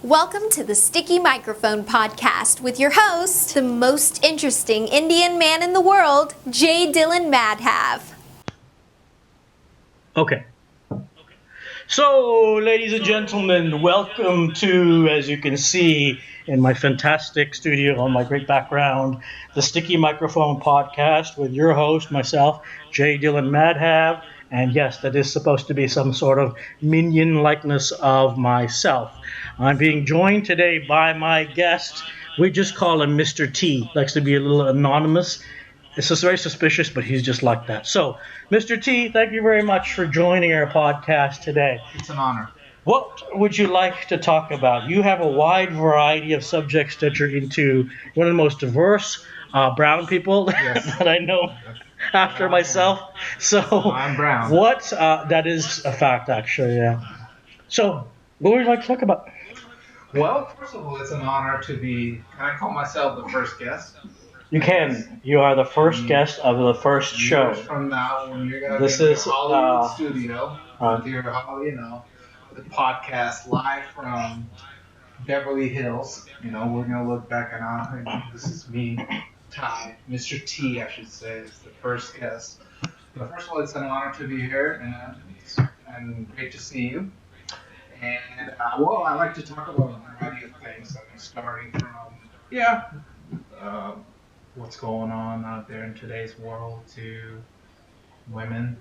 Welcome to the Sticky Microphone Podcast with your host, the most interesting Indian man in the world, J. Dylan Madhav. Okay. So, ladies and gentlemen, welcome to, as you can see in my fantastic studio on my great background, the Sticky Microphone Podcast with your host, myself, J. Dylan Madhav. And yes, that is supposed to be some sort of minion likeness of myself. I'm being joined today by my guest. We just call him Mr. T. Likes to be a little anonymous. It's just very suspicious, but he's just like that. So, Mr. T, thank you very much for joining our podcast today. It's an honor. What would you like to talk about? You have a wide variety of subjects that you're into. You're one of the most diverse brown people Yes. that I know after myself. So, I'm brown. that is a fact, actually, yeah. So, what would you like to talk about? Well, first of all, it's an honor to be. Can I call myself the first guest? You can. You are the first guest of the first show. Years from now, when you're gonna This be in is, your Hollywood studio uh, with your, the podcast live from Beverly Hills. We're gonna look back and this is me, Ty, Mr. T, I should say, is the first guest. But first of all, it's an honor to be here, and great to see you. And I like to talk about a variety of things. Starting from what's going on out there in today's world to women.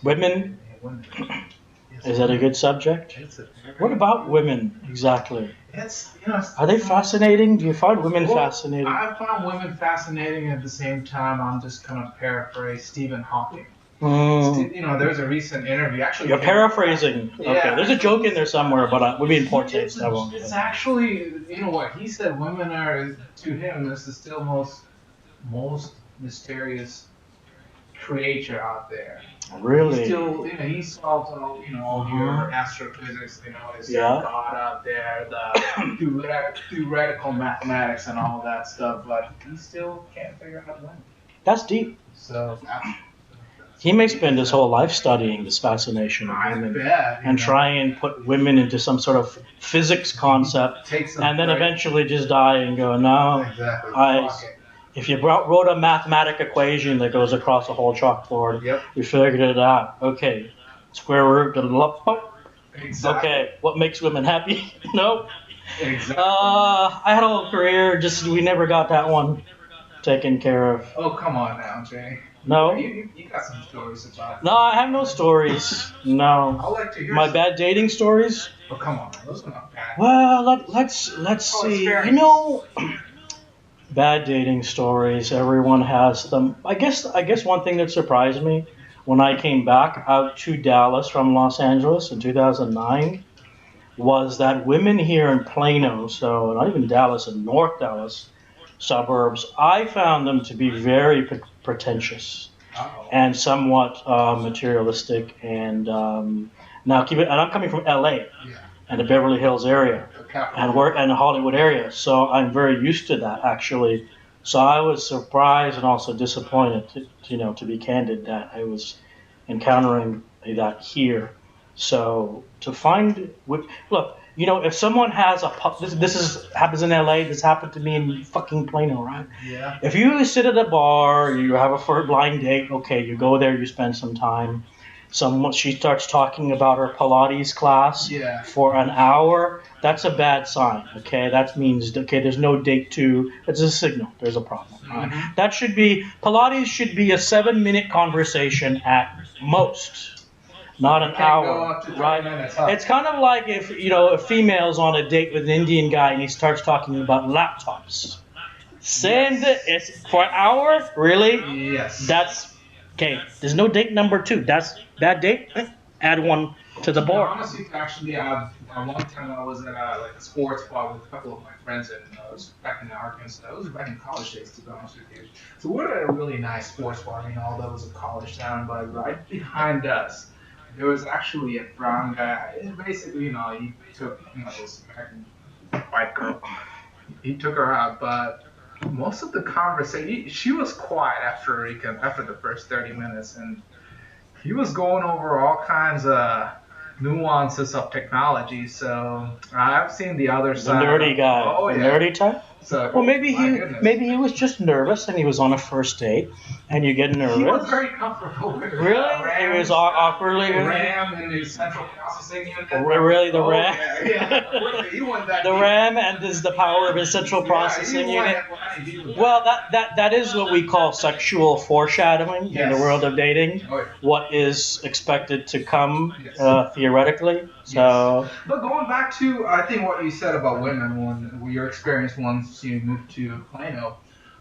Women? Women. Yes, Is that a good subject? What about women exactly? Are they fascinating? Do you find women fascinating? I find women fascinating. At the same time, I'm just gonna paraphrase Stephen Hawking. There's a recent interview. Actually, You're paraphrasing. Yeah, okay, there's a joke in there somewhere, but we'd be in poor taste. It's actually, what he said. Women are, to him, this is still most mysterious creature out there. Really? He still, he solves all your astrophysics. Is God out there, the theoretical mathematics and all that stuff, but he still can't figure out women. That's deep. So. He may spend his whole life studying this fascination of women and try and put women into some sort of physics concept, and then eventually just die and go, no, exactly. If you wrote a mathematic equation that goes across the whole chalkboard, we figured it out. Okay, square root, exactly. Okay, what makes women happy? No. Exactly. I had a whole career, just we never got that one taken care of. Oh, come on now, Jay. No. You got some stories about. No, I have no stories. No. I like to hear my bad dating stories. Oh, come on, those are not bad. Well, let's see. Bad dating stories. Everyone has them. I guess one thing that surprised me when I came back out to Dallas from Los Angeles in 2009 was that women here in Plano, so not even Dallas, in North Dallas suburbs, I found them to be very pretentious and somewhat materialistic. And now keep it. And I'm coming from LA and the Beverly Hills area and the Hollywood area, so I'm very used to that actually. So I was surprised and also disappointed, to be candid, that I was encountering that here. So to find, look, if someone has happens in LA, this happened to me in fucking Plano, right? Yeah. If you sit at a bar, you have a blind date, okay, you go there, you spend some time. She starts talking about her Pilates class for an hour. That's a bad sign, okay? That means, okay, there's no date two. It's a signal. There's a problem. Mm-hmm. Pilates should be a 7-minute conversation at most. Not an hour, right? It's kind of like if a female's on a date with an Indian guy and he starts talking about laptops. It's for an hour, really? Yes. That's okay. There's no date number 2. That's bad date. Add one to the board. Honestly, actually, one time I was at a sports bar with a couple of my friends, and it was back in Arkansas. It was back in college days, to be honest with you. So we're at a really nice sports bar. Although it was a college town, but right behind us, there was actually a brown guy. Basically, he took this American white girl. He took her out, but most of the conversation, she was quiet after the first 30 minutes, and he was going over all kinds of nuances of technology. So I've seen the other The side nerdy of. guy, Oh the yeah. nerdy type. So Well, maybe my he goodness. maybe he was just nervous and he was on a first date, and you get He was nervous. very comfortable with Really? He was awkwardly. RAM and his central processing unit. Really, the Oh RAM? yeah, yeah. He went that The deep. RAM and this the power of his central Yeah, he processing went unit. that deep with Well, that. that is what we call sexual foreshadowing in the Yes. world of dating. Oh yeah. What is expected to come Yes. theoretically. Yes. So But going back to, I think what you said about women when your experience once you moved to Plano.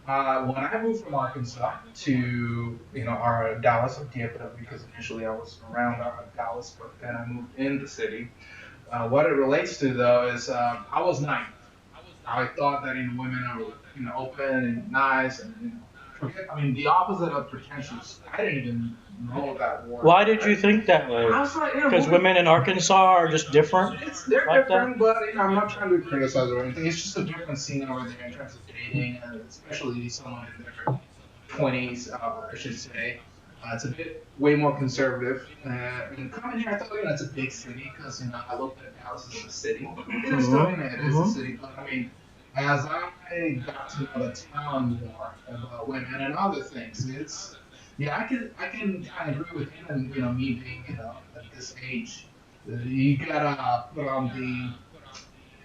When I moved from Arkansas to our Dallas or DFW because initially I was around Dallas, but then I moved in the city. What it relates to though is I was naive. I thought that women are open and nice and forget. I mean the opposite of pretentious. I didn't even know that word. why did you Right? think that way? I was like, Because women in Arkansas are just different they're like that. different, but I'm not trying to criticize or anything. It's just a different scene over there in terms of dating, and especially someone in their 20s, I should say. It's a bit way more conservative. And coming here, I thought it's a big city because I looked at Dallas as a city. It is still it is a city, but I mean, as I got to know the town more about women and other things, it's yeah, I can kind of agree with him and me being at this age, you gotta put on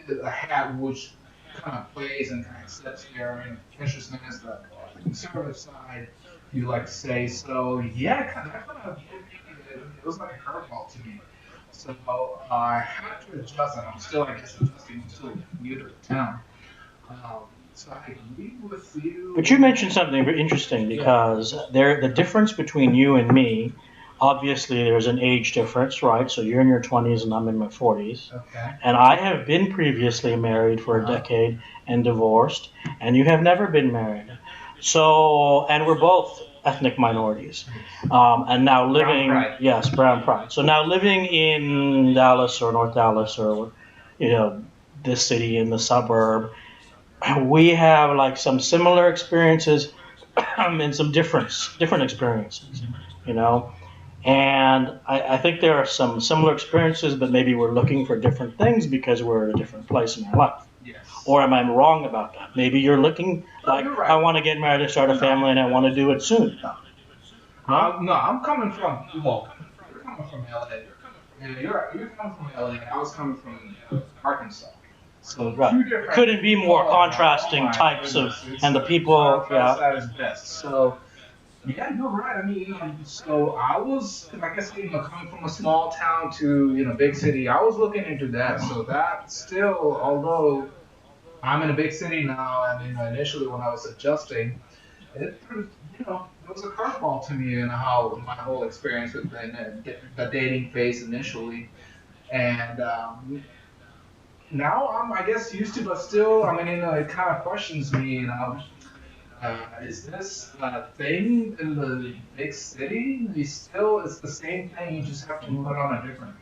the hat which kind of plays and kind of sets there in consciousness that the conservative side, you like to say. So yeah, that kind of it was like a curveball to me. So I had to adjust, and I'm still, I guess, adjusting. I'm still new to the town. Um, so I agree with you. But you mentioned something very interesting because the difference between you and me, obviously there's an age difference, right? So you're in your 20s and I'm in my 40s. Okay. And I have been previously married for a decade and divorced, and you have never been married. So, and we're both ethnic minorities. And now living, Brown pride. yes, brown pride. So now living in Dallas or North Dallas or, you know, this city in the suburb, we have like some similar experiences and some different experiences, you know. And I think there are some similar experiences, but maybe we're looking for different things because we're at a different place in our life. Yes. Or am I wrong about that? Maybe you're looking No, like you're I right. want to get married and start a family and I want to do it soon. No? No, I'm coming from well, you're coming from LA. Yeah, you're coming from LA. I was coming from Arkansas. So Right. two different. Couldn't be more Oh, contrasting my types of, goodness. and the people, Contrast yeah. at its best. So yeah, you're right. I mean, so I was, I guess, coming from a small town to big city. I was looking into that. So that still, although I'm in a big city now, and initially when I was adjusting, it was a curveball to me and how my whole experience with the dating phase initially, and now I'm I guess used to, but still, I mean, it kind of questions me, is this a thing in the big city? It's the same thing. You just have to put on a different,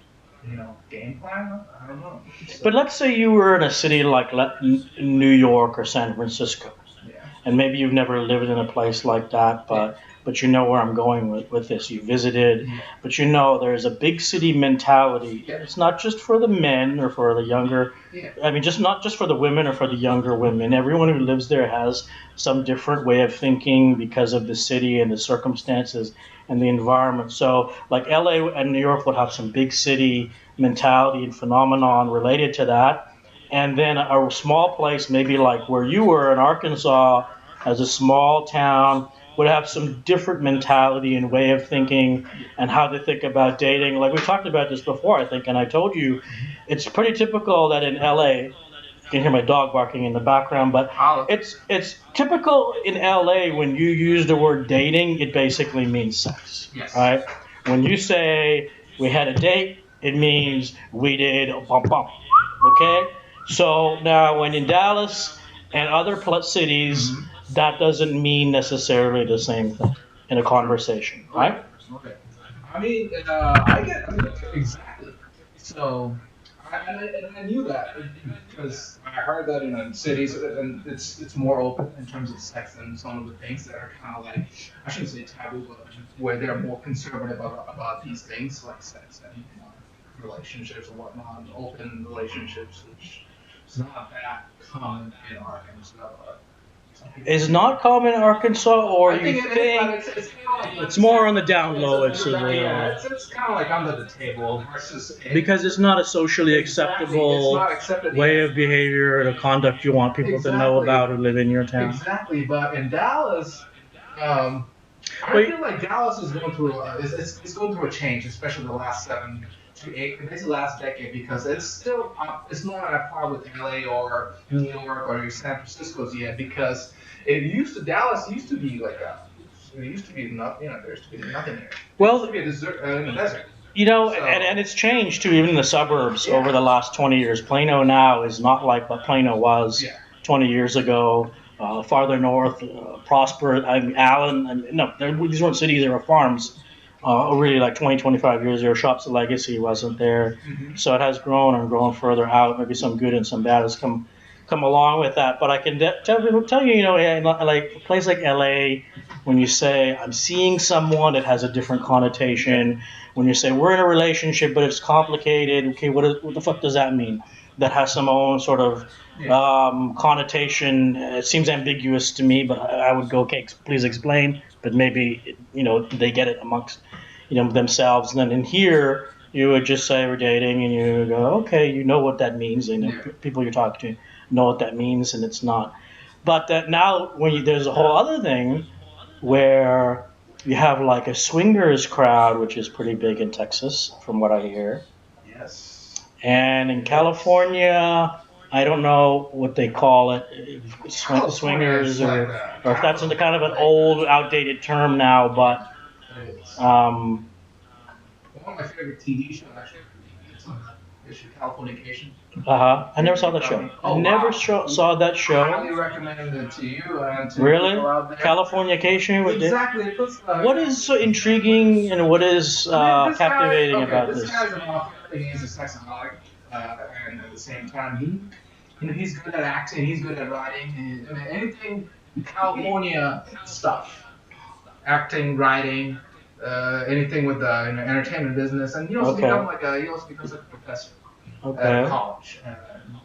game plan. I don't know. But let's say you were in a city like New York or San Francisco, Yeah. and maybe you've never lived in a place like that, but you know where I'm going with this. You visited, Yeah. but you know there's a big city mentality. Yeah. It's not just for the men or for the younger. Yeah. I mean, just not just for the women or for the younger women. Everyone who lives there has some different way of thinking because of the city and the circumstances and the environment. So, like LA and New York would have some big city mentality and phenomenon related to that. And then a small place, maybe like where you were in Arkansas, as a small town, would have some different mentality and way of thinking and how to think about dating. Like we talked about this before, I think, and I told you it's pretty typical that in LA, you can hear my dog barking in the background, but it's typical in LA when you use the word dating, it basically means sex, Yes. right? When you say we had a date, it means we did a bump bump. Okay? So now when in Dallas and other cities, that doesn't mean necessarily the same thing in a conversation, right? Okay. I mean, I get exactly. So, and I knew that because I heard that in cities, and it's more open in terms of sex than some of the things that are kind of like, I shouldn't say taboo, but where they're more conservative about these things like sex and relationships and whatnot, and open relationships, which is not that common in Arkansas. But some people Is do. not common in Arkansas, or I you think it is, but think it's kind of like it's more on the down it's low? a, It's yeah, it's kind of like under the table versus because it's not a socially exactly. It's acceptable not accepted way yet. of behavior or the conduct you want people to know Exactly, about who live in your town. exactly. But in Dallas, um, I Wait, feel like Dallas is going through it's going through a change, especially the last 7 to 8, basically the last decade, because it's still it's not at par with LA or New York or San Francisco's yet, because Dallas used to be like a there used to be not there used to be nothing here. It used to well, be a desert in a desert. and So it's changed too, even in the suburbs over yeah, the last 20 years. Plano now is not like what Plano was yeah, 20 years ago. Farther north, Prosper, I mean, Allen, no, these weren't cities, they were farms. Really, like 20, 25 years ago, Shops of Legacy wasn't there. hmm So it has grown and grown further out. Maybe some good and some bad has come along with that. But I can tell you, like a place like LA, when you say I'm seeing someone, it has a different yeah, connotation. When you say we're in a relationship, but it's complicated, okay, what the fuck does that mean? That has some own sort of yeah, connotation. It seems ambiguous to me, but I would go, okay, please explain. But maybe they get it amongst themselves. And then in here, you would just say we're dating, and you go, okay, you know what that means. yeah. People you're talking to know what that means, and it's not. But that now, there's a whole other thing where you have like a swingers crowd, which is pretty big in Texas, from what I hear. Yes, And in it is. California, I don't know what they call it, California swingers, is like or the if that's in the capital. kind of an old, outdated term now. But It is. um, One of my favorite TV shows, actually, it's on issue Californication. I never saw that show. I Oh never wow! saw that Highly show. recommend it to you and to people Really, out there. Californication. Exactly, it puts What is so intriguing and what is this guy. captivating Okay, about this this? guy's an author and he's a sexaholic, and at the same time, he's good at acting, he's good at writing, I mean, anything California stuff, acting, writing, anything with the entertainment business, and Okay. he also becomes like a professor at a Okay. college.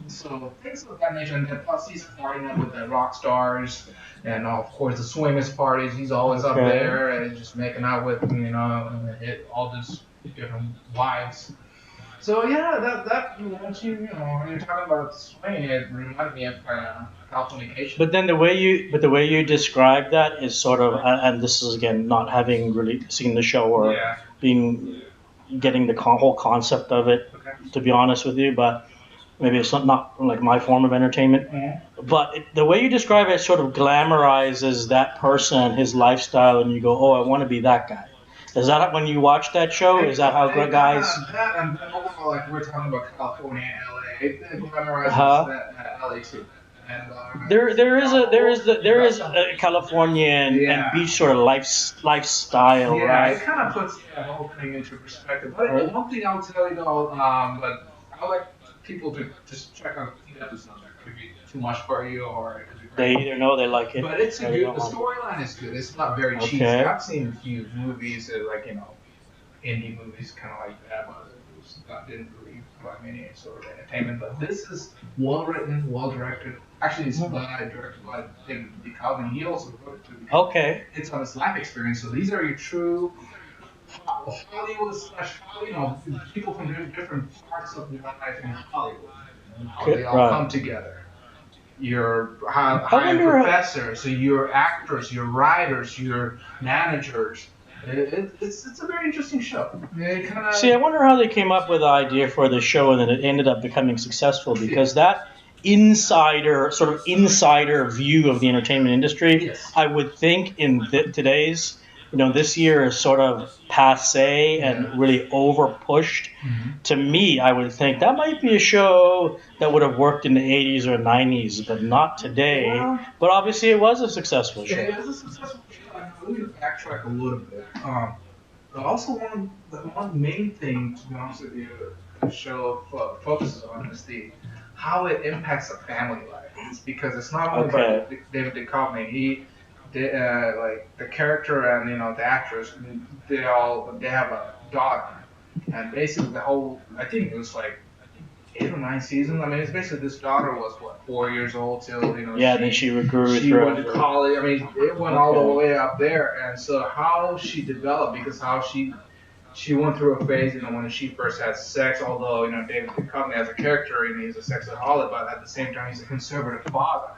So things of that nature, and then plus he's partying up with the rock stars, and of course the swingers parties. He's always up Okay. there and just making out with all these different wives. So yeah, that once when you're talking about swinging, it reminded me of Californication. But the way you describe that is sort of, and this is again not having really seen the show or Yeah. being getting the whole concept of it, Okay. to be honest with you. But maybe it's not like my form of entertainment. Mhm. But the way you describe it sort of glamorizes that person, his lifestyle, and you go, oh, I want to be that guy. Is that when you watch that show? Is that how It kind guys? of that, and then overall, like we're talking about California and LA, it glamorizes Huh? that LA too, and There is a Californian and yeah, beach sort of lifestyle, yeah, right? it kind of puts that whole thing into perspective. But Or one thing I'll tell you though, but I like people to just check out the episodes. It could be too much for you, or it could be they great. either know they like it But it's a or they good. don't The like it. storyline is good. It's not very cheesy. Okay. I've seen a few movies that like indie movies, kind of like that, but it didn't really provide me any sort of entertainment. But this is well written, well directed. Actually, it's directed by David DeCalvin. He also wrote it too because Okay. it's on his life experience. So these are your true Hollywood slash people from different parts of life in Hollywood. How they Okay. all come Right. together. Your I high wonder. professors, so your actors, your writers, your managers. It's a very interesting show. It kind See, I of wonder how they came up with the idea for the show and then it ended up becoming successful yeah. because that insider view of the entertainment industry, Yes. I would think in today's, this year is sort of passe Yeah. and really over pushed. hmm To me, I would think that might be a show that would have worked in the 80s or 90s, but not today. Well, But obviously, it was a successful it show. is a successful show. And let me backtrack a little bit. But also one main thing, to be honest with you, the show focuses on is the how it impacts the family life. It's because it's not only about Okay. David Duchovny. Like the character and the actress, they have a daughter, and basically the whole. I think it was like 8 or 9 seasons. I mean, it's basically this daughter was what 4 years old till Yeah, then she grew she went to throughout. college. I mean, it went all the Okay. way up there, and so how she developed because how she went through a phase, when she first had sex. Although David Duchovny as a character, he's a sexaholic, but at the same time he's a conservative father.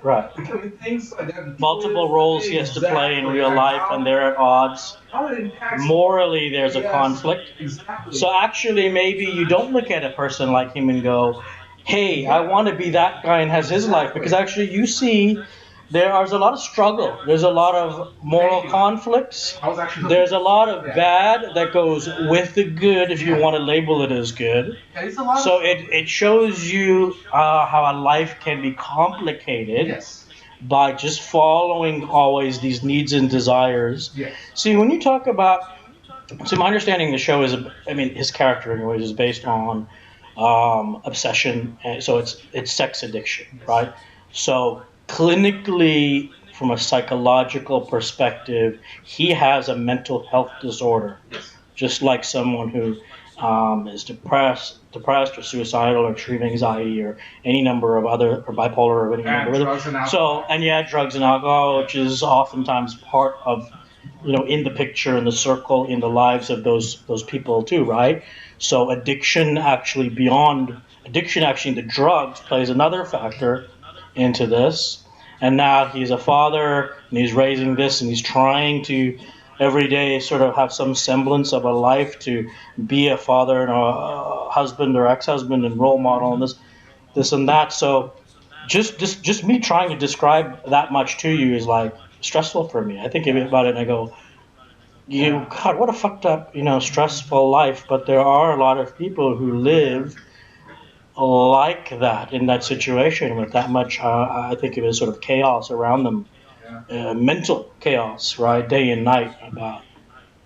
Right. I mean, things like that. Multiple roles he has to play in Exactly, real and life, and they're at odds. how it impacts. Morally, there's a Yes, conflict. exactly. So actually, maybe you don't look at a person like him and go, "Hey, I want to be that guy and has his life," because actually, you see, there's a lot of struggle. There's a lot of moral Thank you. conflicts. I was actually There's a lot of yeah. bad that goes with the good, if you Yeah. want to label it as good. Yeah, it's a lot So of it shows you how a life can be complicated yes, by just following always these needs and desires. yes, See, when you talk about, so my understanding the show is, I mean, his character anyways is based on obsession, and so it's sex addiction, yes, right? So clinically, from a psychological perspective, he has a mental health disorder, yes, just like someone who is depressed or suicidal or extreme anxiety or any number of other, or bipolar or any number and of other. drugs and So, alcohol. and yeah, drugs and alcohol, Yeah. which is oftentimes part of, in the picture, in the circle, in the lives of those people too, right? So addiction, actually, the drugs plays another factor into this. And now he's a father and he's raising this and he's trying to every day sort of have some semblance of a life to be a father and a husband or ex-husband and role model and this and that. So just me trying to describe that much to you is like stressful for me. I think about it and I go, Yeah. God, what a fucked up, stressful life. But there are a lot of people who live like that in that situation with that much, I think of it as sort of chaos around them, Yeah. mental chaos, right, day and night about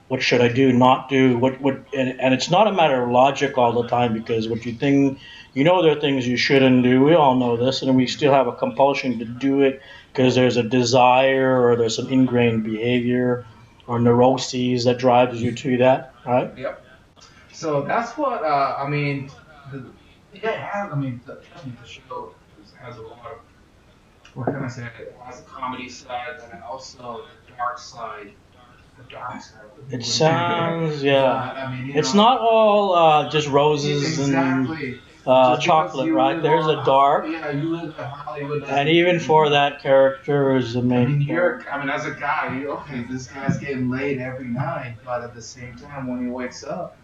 what should I do, not do, and it's not a matter of logic all the time because what you think, there are things you shouldn't do. We all know this, and we still have a compulsion to do it because there's a desire or there's some ingrained behavior or neuroses that drives you to that, right? Yep. So that's what I mean. The, yeah, it has. I mean, trust me, the show has a lot of. What can I say? It has a comedy side, and also the dark side. The dark side of the It movie. sounds, But yeah. I mean, It's not all just roses and exactly. Just because chocolate, you right? live There's on, a dark, yeah, you live in Hollywood and doesn't even mean. for that character is the I main mean, character. I mean, as a guy, okay, this guy's getting laid every night, but at the same time, when he wakes up,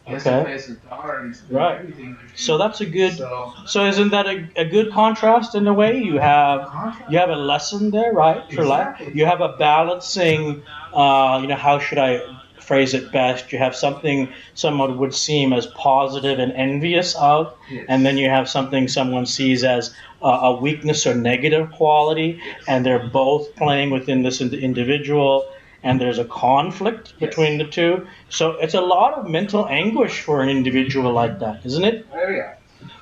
he has to Okay, face his daughter and he's doing right. everything. So that's a good. So, So isn't that a good contrast in a way? You have a lesson there, right, for life. exactly. You have a balancing. How should I phrase it best? You have something someone would seem as positive and envious of, and then Yes. you have something someone sees as a weakness or negative quality, Yes. and they're both playing within this individual. And there's a conflict Yes. between the two. So it's a lot of mental anguish for an individual like that, isn't it? Oh yeah.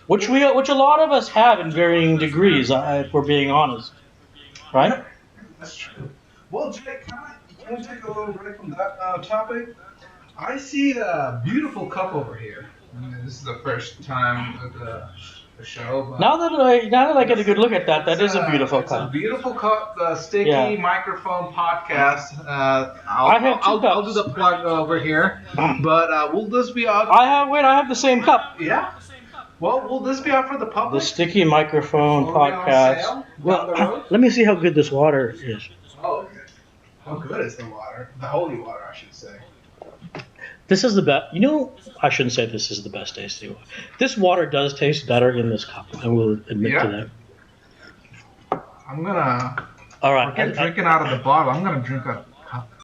Which a lot of us have in varying degrees, if we're being honest, right? Yep. That's true. Well, Jake, can we take a little break from that topic? I see a beautiful cup over here. I mean, this is the first time of the show, but Now that I get a good look at that, that is a beautiful it's a cup. beautiful cup. The Sticky Yeah, Microphone Podcast. I have two I'll do cups. the plug over here, but will this be out? I have the same cup. Yeah. Well, will this be out for the The public? Sticky Microphone Will it be on Podcast. sale down Well, the road? let me see how good this water is. Oh, okay. How good is the water? The holy water, I should say. This is the best. I shouldn't say this is the best tasting water. This water does taste better in this cup. I will admit to Yeah. that. I'm gonna All right. forget drinking out of the bottle. I'm gonna drink a cup.